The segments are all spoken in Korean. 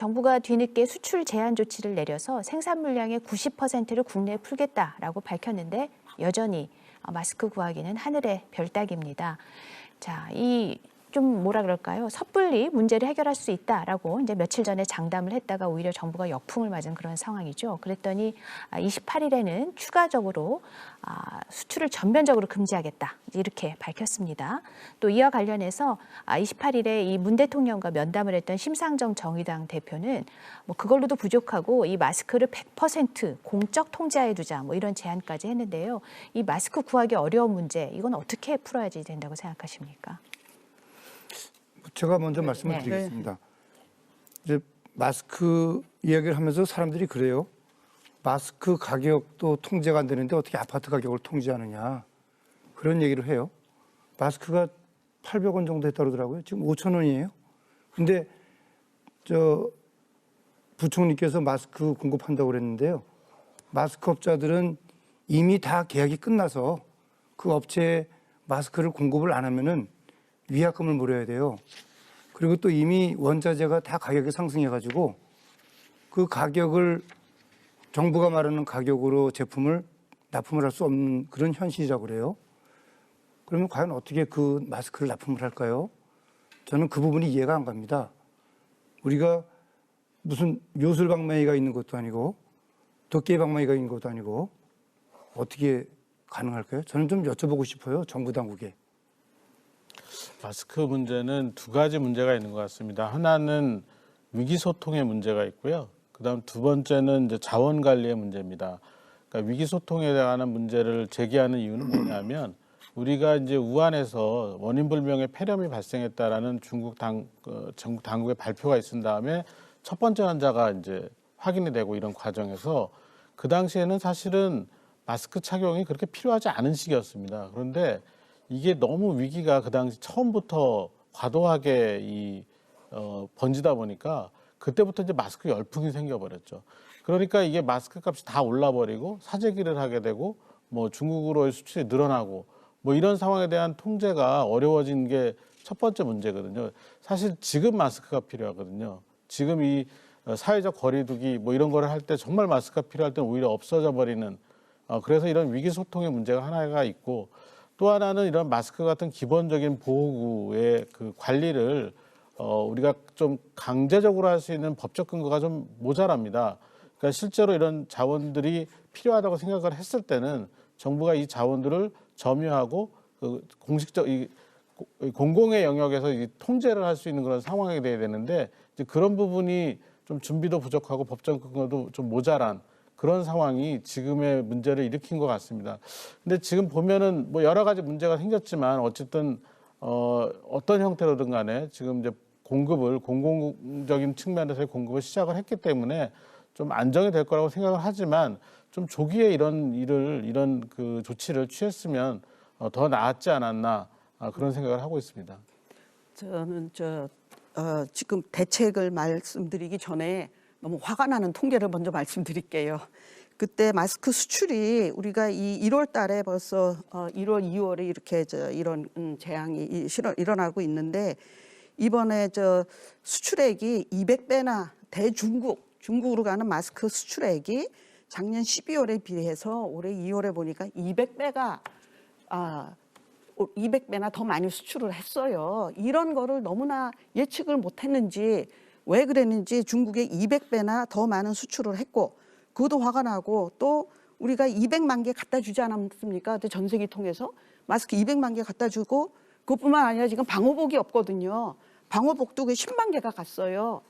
정부가 뒤늦게 수출 제한 조치를 내려서 생산 물량의 90%를 국내에 풀겠다라고 밝혔는데 여전히 마스크 구하기는 하늘의 별 따기입니다. 자, 좀 뭐라 그럴까요? 섣불리 문제를 해결할 수 있다라고 이제 며칠 전에 장담을 했다가 오히려 정부가 역풍을 맞은 그런 상황이죠. 그랬더니 28일에는 추가적으로 수출을 전면적으로 금지하겠다 이렇게 밝혔습니다. 또 이와 관련해서 28일에 이 문 대통령과 면담을 했던 심상정 정의당 대표는 뭐 그걸로도 부족하고 이 마스크를 100% 공적 통제하에 두자 뭐 이런 제안까지 했는데요. 이 마스크 구하기 어려운 문제 이건 어떻게 풀어야지 된다고 생각하십니까? 제가 먼저 말씀을 드리겠습니다. 이제 마스크 이야기를 하면서 사람들이 그래요. 마스크 가격도 통제가 안 되는데 어떻게 아파트 가격을 통제하느냐. 그런 얘기를 해요. 마스크가 800원 정도 했다고 그러더라고요. 지금 5,000원이에요. 근데 부총리께서 마스크 공급한다고 그랬는데요. 마스크 업자들은 이미 다 계약이 끝나서 그 업체에 마스크를 공급을 안 하면은 위약금을 물어야 돼요. 그리고 또 이미 원자재가 다 가격이 상승해가지고 그 가격을 정부가 말하는 가격으로 제품을 납품을 할 수 없는 그런 현실이라고 그래요. 그러면 과연 어떻게 그 마스크를 납품을 할까요? 저는 그 부분이 이해가 안 갑니다. 우리가 무슨 요술방망이가 있는 것도 아니고 도깨비방망이가 있는 것도 아니고 어떻게 가능할까요? 저는 좀 여쭤보고 싶어요. 정부 당국에. 마스크 문제는 두 가지 문제가 있는 것 같습니다. 하나는 위기소통의 문제가 있고요. 그다음 두 번째는 이제 자원관리의 문제입니다. 그러니까 위기소통에 대한 문제를 제기하는 이유는 뭐냐면 우리가 이제 우한에서 원인불명의 폐렴이 발생했다라는 중국 당국의 발표가 있은 다음에 첫 번째 환자가 이제 확인이 되고 이런 과정에서 그 당시에는 사실은 마스크 착용이 그렇게 필요하지 않은 시기였습니다. 그런데 이게 너무 위기가 그 당시 처음부터 과도하게 번지다 보니까 그때부터 이제 마스크 열풍이 생겨버렸죠. 그러니까 이게 마스크 값이 다 올라버리고 사재기를 하게 되고 뭐 중국으로의 수출이 늘어나고 뭐 이런 상황에 대한 통제가 어려워진 게 첫 번째 문제거든요. 사실 지금 마스크가 필요하거든요. 지금 이 사회적 거리두기 뭐 이런 거를 할 때 정말 마스크가 필요할 때는 오히려 없어져 버리는 그래서 이런 위기소통의 문제가 하나가 있고 또 하나는 이런 마스크 같은 기본적인 보호구의 그 관리를 우리가 좀 강제적으로 할 수 있는 법적 근거가 좀 모자랍니다. 그러니까 실제로 이런 자원들이 필요하다고 생각을 했을 때는 정부가 이 자원들을 점유하고 그 공공의 영역에서 통제를 할 수 있는 그런 상황이 돼야 되는데 이제 그런 부분이 좀 준비도 부족하고 법적 근거도 좀 모자란 그런 상황이 지금의 문제를 일으킨 것 같습니다. 근데 지금 보면은 뭐 여러 가지 문제가 생겼지만 어쨌든 어떤 형태로든 간에 지금 이제 공급을 공공적인 측면에서의 공급을 시작을 했기 때문에 좀 안정이 될 거라고 생각을 하지만 좀 조기에 이런 그 조치를 취했으면 더 나았지 않았나 그런 생각을 하고 있습니다. 저는 지금 대책을 말씀드리기 전에 너무 화가 나는 통계를 먼저 말씀드릴게요. 그때 마스크 수출이 우리가 이 1월 달에 벌써 1월, 2월에 이렇게 이런 재앙이 일어나고 있는데 이번에 수출액이 200배나 중국으로 가는 마스크 수출액이 작년 12월에 비해서 올해 2월에 보니까 200배나 더 많이 수출을 했어요. 이런 거를 너무나 예측을 못했는지 왜 그랬는지 중국에 200배나 더 많은 수출을 했고 그것도 화가 나고 또 우리가 200만 개 갖다 주지 않았습니까? 전세기 통해서 마스크 200만 개 갖다 주고 그것뿐만 아니라 지금 방호복이 없거든요. 방호복도 10만 개가 갔어요.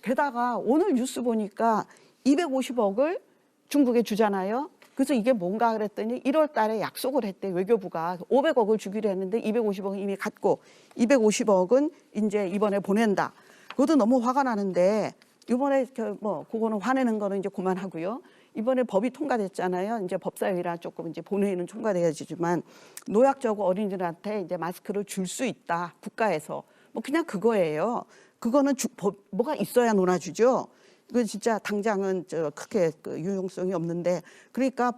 게다가 오늘 뉴스 보니까 250억을 중국에 주잖아요. 그래서 이게 뭔가 그랬더니 1월 달에 약속을 했대. 외교부가 500억을 주기로 했는데 250억은 이미 갔고 250억은 이제 이번에 보낸다. 그것도 너무 화가 나는데 이번에 그거는 화내는 거는 이제 그만하고요. 이번에 법이 통과됐잖아요. 이제 법사위라 조금 이제 본회의는 통과돼야지만 노약자고 어린이들한테 이제 마스크를 줄 수 있다. 국가에서 뭐 그냥 그거예요. 그거는 뭐가 있어야 놀아주죠. 이건 진짜 당장은 크게 유용성이 없는데 그러니까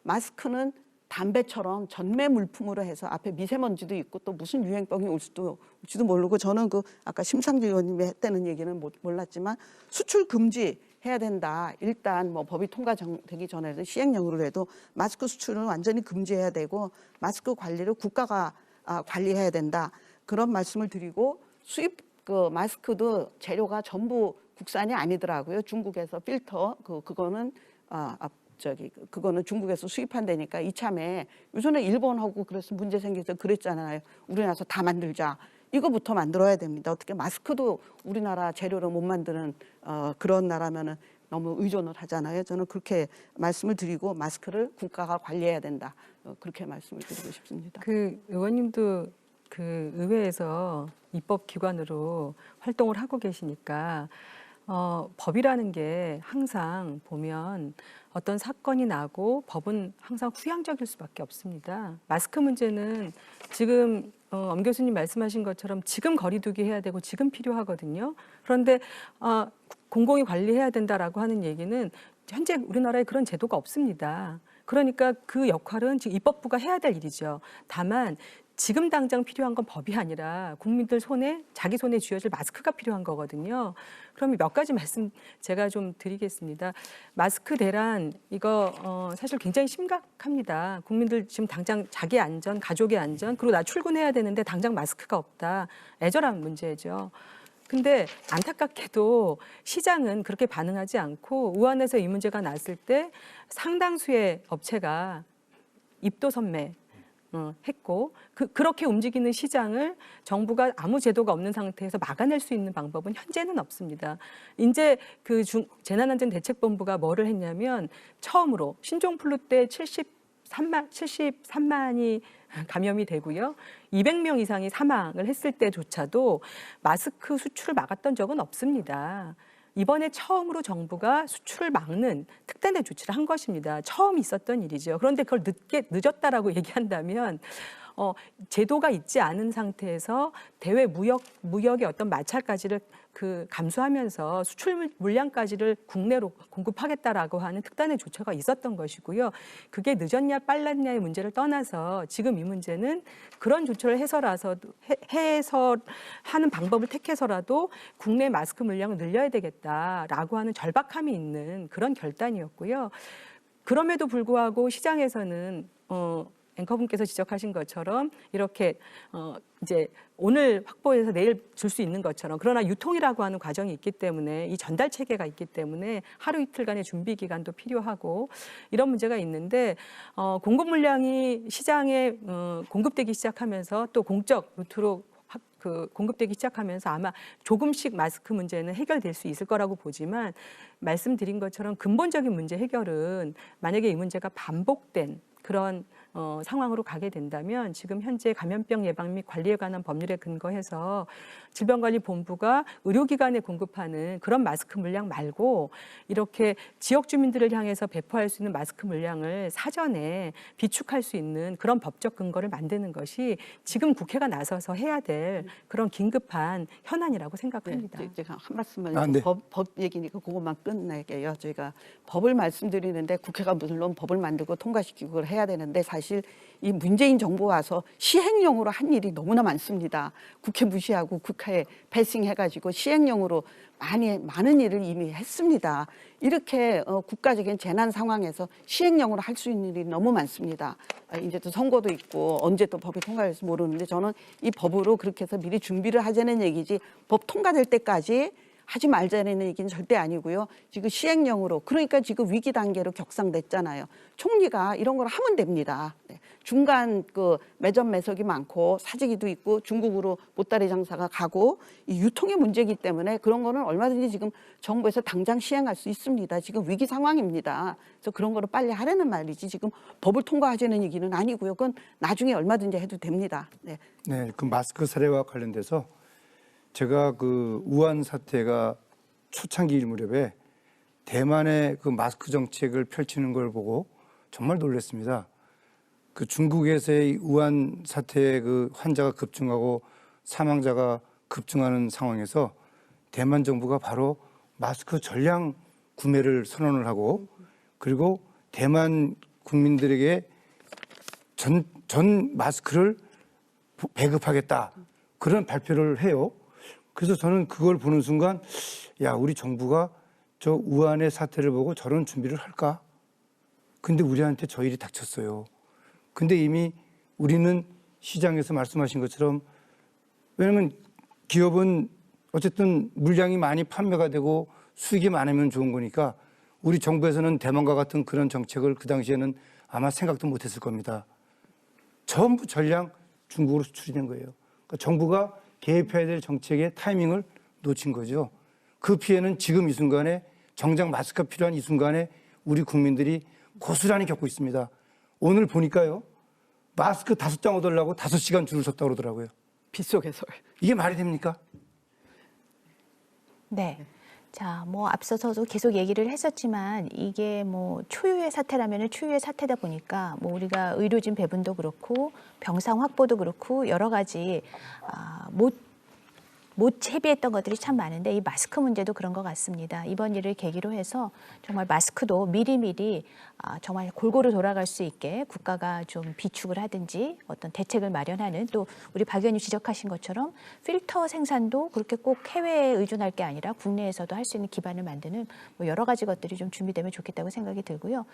마스크는 담배처럼 전매 물품으로 해서 앞에 미세먼지도 있고 또 무슨 유행병이 올지도 모르고 저는 그 아까 심상정 의원님이 했다는 얘기는 몰랐지만 수출 금지 해야 된다. 일단 뭐 법이 통과되기 전에도 시행령으로 해도 마스크 수출은 완전히 금지해야 되고 마스크 관리를 국가가 관리해야 된다. 그런 말씀을 드리고 수입 그 마스크도 재료가 전부 국산이 아니더라고요. 중국에서 필터 그거는 그거는 중국에서 수입한다니까 이참에 요즘에 일본하고 그래서 문제 생겨서 그랬잖아요. 우리나라에서 다 만들자. 이거부터 만들어야 됩니다. 어떻게 마스크도 우리나라 재료로 못 만드는 그런 나라면은 너무 의존을 하잖아요. 저는 그렇게 말씀을 드리고 마스크를 국가가 관리해야 된다. 그렇게 말씀을 드리고 싶습니다. 그 의원님도 그 의회에서 입법기관으로 활동을 하고 계시니까 법이라는 게 항상 보면 어떤 사건이 나고 법은 항상 후향적일 수밖에 없습니다. 마스크 문제는 지금 엄 교수님 말씀하신 것처럼 지금 거리두기 해야 되고 지금 필요하거든요. 그런데 공공이 관리해야 된다라고 하는 얘기는 현재 우리나라에 그런 제도가 없습니다. 그러니까 그 역할은 지금 입법부가 해야 될 일이죠. 다만 지금 당장 필요한 건 법이 아니라 국민들 손에 자기 손에 쥐어질 마스크가 필요한 거거든요. 그러면 몇 가지 말씀 제가 좀 드리겠습니다. 마스크 대란 이거 사실 굉장히 심각합니다. 국민들 지금 당장 자기 안전, 가족의 안전, 그리고 나 출근해야 되는데 당장 마스크가 없다. 애절한 문제죠. 근데 안타깝게도 시장은 그렇게 반응하지 않고 우한에서 이 문제가 났을 때 상당수의 업체가 입도선매 했고 그렇게 움직이는 시장을 정부가 아무 제도가 없는 상태에서 막아낼 수 있는 방법은 현재는 없습니다. 이제 그 재난안전대책본부가 뭐를 했냐면 처음으로 신종플루 때 73만이 감염이 되고요. 200명 이상이 사망을 했을 때조차도 마스크 수출을 막았던 적은 없습니다. 이번에 처음으로 정부가 수출을 막는 특단의 조치를 한 것입니다. 처음 있었던 일이죠. 그런데 그걸 늦었다라고 얘기한다면 제도가 있지 않은 상태에서 대외 무역의 어떤 마찰까지를 감수하면서 수출 물량까지를 국내로 공급하겠다라고 하는 특단의 조처가 있었던 것이고요. 그게 늦었냐 빨랐냐의 문제를 떠나서 지금 이 문제는 그런 조처를 해서 하는 방법을 택해서라도 국내 마스크 물량을 늘려야 되겠다라고 하는 절박함이 있는 그런 결단이었고요. 그럼에도 불구하고 시장에서는 앵커분께서 지적하신 것처럼 이렇게 이제 오늘 확보해서 내일 줄 수 있는 것처럼 그러나 유통이라고 하는 과정이 있기 때문에 이 전달 체계가 있기 때문에 하루 이틀간의 준비 기간도 필요하고 이런 문제가 있는데 공급 물량이 시장에 공급되기 시작하면서 또 공적 루트로 공급되기 시작하면서 아마 조금씩 마스크 문제는 해결될 수 있을 거라고 보지만 말씀드린 것처럼 근본적인 문제 해결은 만약에 이 문제가 반복된 그런 상황으로 가게 된다면 지금 현재 감염병 예방 및 관리에 관한 법률에 근거해서 질병관리본부가 의료기관에 공급하는 그런 마스크 물량 말고 이렇게 지역 주민들을 향해서 배포할 수 있는 마스크 물량을 사전에 비축할 수 있는 그런 법적 근거를 만드는 것이 지금 국회가 나서서 해야 될 그런 긴급한 현안이라고 생각합니다. 네, 제가 한 말씀만 네. 법 얘기니까 그것만 끝낼게요. 저희가 법을 말씀드리는데 국회가 물론 법을 만들고 통과시키고 그걸 해야 되는데 사실 이 문재인 정부 와서 시행령으로 한 일이 너무나 많습니다. 국회 무시하고 국회에 패싱해가지고 시행령으로 많은 일을 이미 했습니다. 이렇게 국가적인 재난 상황에서 시행령으로 할 수 있는 일이 너무 많습니다. 이제 또 선거도 있고 언제 또 법이 통과될지 모르는데 저는 이 법으로 그렇게 해서 미리 준비를 하자는 얘기지 법 통과될 때까지 하지 말자는 얘기는 절대 아니고요. 지금 시행령으로 그러니까 지금 위기 단계로 격상됐잖아요. 총리가 이런 걸 하면 됩니다. 네. 중간 매점 매석이 많고 사재기도 있고 중국으로 보따리 장사가 가고 이 유통의 문제이기 때문에 그런 거는 얼마든지 지금 정부에서 당장 시행할 수 있습니다. 지금 위기 상황입니다. 그래서 그런 거를 빨리 하라는 말이지 지금 법을 통과하자는 얘기는 아니고요. 그건 나중에 얼마든지 해도 됩니다. 네. 네, 그 마스크 사례와 관련돼서 제가 그 우한 사태가 초창기일 무렵에 대만의 그 마스크 정책을 펼치는 걸 보고 정말 놀랐습니다. 그 중국에서의 우한 사태의 그 환자가 급증하고 사망자가 급증하는 상황에서 대만 정부가 바로 마스크 전량 구매를 선언을 하고 그리고 대만 국민들에게 전 마스크를 배급하겠다. 그런 발표를 해요. 그래서 저는 그걸 보는 순간 야, 우리 정부가 저 우한의 사태를 보고 저런 준비를 할까? 근데 우리한테 저 일이 닥쳤어요. 근데 이미 우리는 시장에서 말씀하신 것처럼 왜냐하면 기업은 어쨌든 물량이 많이 판매가 되고 수익이 많으면 좋은 거니까 우리 정부에서는 대만과 같은 그런 정책을 그 당시에는 아마 생각도 못했을 겁니다. 전부 전량 중국으로 수출이 된 거예요. 그러니까 정부가 개입해야 될 정책의 타이밍을 놓친 거죠. 그 피해는 지금 이 순간에 정작 마스크가 필요한 이 순간에 우리 국민들이 고스란히 겪고 있습니다. 오늘 보니까요. 마스크 5장 얻으려고 5시간 줄을 섰다고 그러더라고요. 빗속에서. 이게 말이 됩니까? 네. 자, 뭐 앞서서도 계속 얘기를 했었지만 이게 뭐 초유의 사태라면 초유의 사태다 보니까 뭐 우리가 의료진 배분도 그렇고 병상 확보도 그렇고 여러 가지 못 채비했던 것들이 참 많은데 이 마스크 문제도 그런 것 같습니다. 이번 일을 계기로 해서 정말 마스크도 미리미리 정말 골고루 돌아갈 수 있게 국가가 좀 비축을 하든지 어떤 대책을 마련하는 또 우리 박 의원님 지적하신 것처럼 필터 생산도 그렇게 꼭 해외에 의존할 게 아니라 국내에서도 할 수 있는 기반을 만드는 뭐 여러 가지 것들이 좀 준비되면 좋겠다고 생각이 들고요.